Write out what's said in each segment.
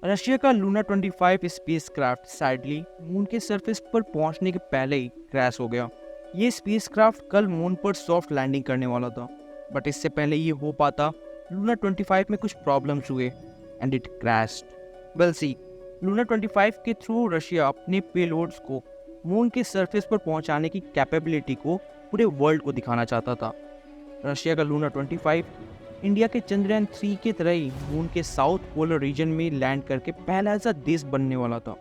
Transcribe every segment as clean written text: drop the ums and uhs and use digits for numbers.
Russia का Luna 25 spacecraft sadly moon के surface पर पहुंचने के पहले ही क्रैश हो गया। ये स्पेसक्राफ्ट कल मून पर सॉफ्ट लैंडिंग करने वाला था, बट इससे पहले ये हो पाता लूना 25 में कुछ प्रॉब्लम्स हुए and it crashed. Well see, Luna 25 के थ्रू रशिया अपने पेलोड्स को मून के सरफेस पर पहुंचाने की कैपेबिलिटी को पूरे वर्ल्ड को दिखाना चाहता था। रशिया का लूना 25 इंडिया के चंद्रयान 3 की तरह ही मून के साउथ पोलर रीजन में लैंड करके पहला ऐसा देश बनने वाला था।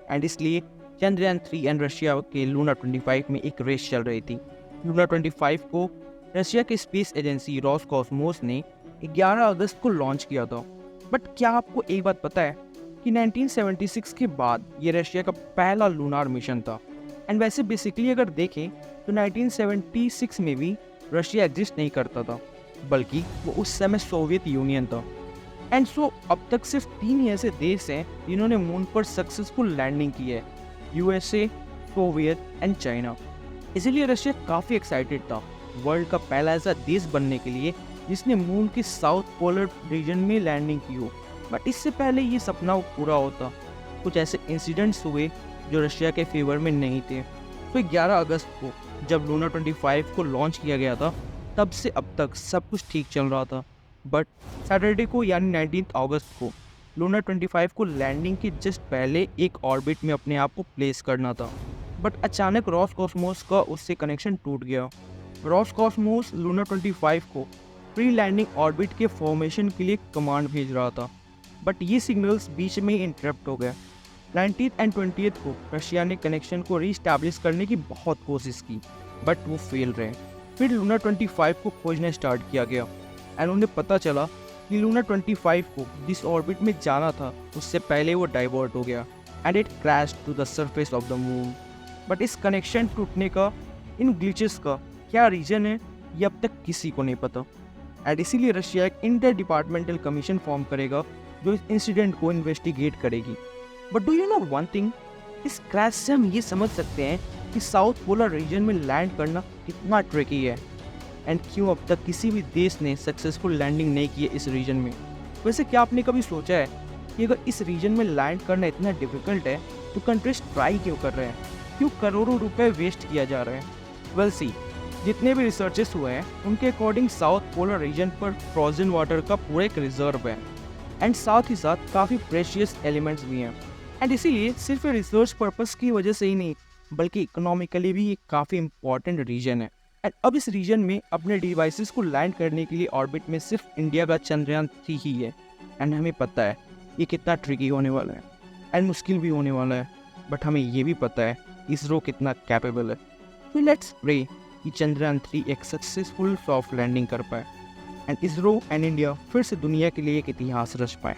एंड इसलिए चंद्रयान 3 एंड रशिया के लूना 25 में एक रेस चल रही थी। लूना 25 को रशिया की स्पेस एजेंसी रोसकॉस्मोस ने 11 अगस्त को लॉन्च किया था। बट क्या आपको एक बात पता है कि 1976 के बाद ये रशिया का पहला लूनार मिशन था। एंड वैसे बेसिकली अगर देखें तो 1976 में भी रशिया एग्जिस्ट नहीं करता था, बल्कि वो उस समय सोवियत यूनियन था। एंड सो अब तक सिर्फ 3 ही ऐसे देश हैं जिन्होंने मून पर सक्सेसफुल लैंडिंग की है, यूएसए, सोवियत एंड चाइना। इसीलिए रशिया काफ़ी एक्साइटेड था वर्ल्ड का पहला ऐसा देश बनने के लिए जिसने मून के साउथ पोलर रीजन में लैंडिंग की हो। बट इससे पहले ये सपना पूरा होता, कुछ ऐसे इंसिडेंट्स हुए जो रशिया के फेवर में नहीं थे। तो 11 अगस्त को जब लूना 25 को लॉन्च किया गया था, तब से अब तक सब कुछ ठीक चल रहा था। बट सैटरडे को यानी 19 अगस्त को लूना 25 को लैंडिंग के जस्ट पहले एक ऑर्बिट में अपने आप को प्लेस करना था। बट अचानक रोसकॉस्मोस का उससे कनेक्शन टूट गया। रोसकॉस्मोस लूना 25 को प्री लैंडिंग ऑर्बिट के फॉर्मेशन के लिए कमांड भेज रहा था, बट ये सिग्नल्स बीच में इंटरप्ट हो गए। 19 एंड 20 को रशिया ने कनेक्शन को रीस्टैब्लिश करने की बहुत कोशिश की, बट वो फेल रहे। फिर लूना 25 को खोजना स्टार्ट किया गया एंड उन्हें पता चला कि लूना 25 को जिस ऑर्बिट में जाना था उससे पहले वो डाइवर्ट हो गया and it crashed to the surface of the moon. But इस कनेक्शन टूटने का, इन ग्लिचेस का क्या रीजन है, ये अब तक किसी को नहीं पता। एंड इसीलिए रशिया एक इंटर डिपार्टमेंटल कमीशन फॉर्म करेगा जो इस इंसिडेंट को इन्वेस्टिगेट करेगी। But do you know one thing, इस क्रैश से हम ये समझ सकते हैं कि साउथ पोलर रीजन में लैंड करना कितना ट्रिकी है एंड क्यों अब तक किसी भी देश ने सक्सेसफुल लैंडिंग नहीं की है इस रीजन में। वैसे क्या आपने कभी सोचा है कि अगर इस रीजन में लैंड करना इतना डिफिकल्ट है तो कंट्रीज ट्राई क्यों कर रहे हैं, क्यों करोड़ों रुपए वेस्ट किया जा रहा है? वेल सी, जितने भी रिसर्चेस हुए हैं उनके अकॉर्डिंग साउथ पोलर रीजन पर फ्रोजन वाटर का पूरा एक रिजर्व है एंड साथ ही साथ काफ़ी प्रेशियस एलिमेंट्स भी हैं। एंड इसीलिए सिर्फ रिसर्च पर्पस की वजह से ही नहीं, बल्कि इकोनॉमिकली भी ये काफ़ी इंपॉर्टेंट रीजन है। एंड अब इस रीजन में अपने डिवाइसेस को लैंड करने के लिए ऑर्बिट में सिर्फ इंडिया का चंद्रयान 3 ही है। एंड हमें पता है ये कितना ट्रिकी होने वाला है एंड मुश्किल भी होने वाला है, बट हमें ये भी पता है इसरो कितना कैपेबल है। तो लेट्स प्रे कि चंद्रयान 3 एक सक्सेसफुल सॉफ्ट लैंडिंग कर पाए एंड इसरो एंड इंडिया फिर से दुनिया के लिए एक इतिहास रच पाए।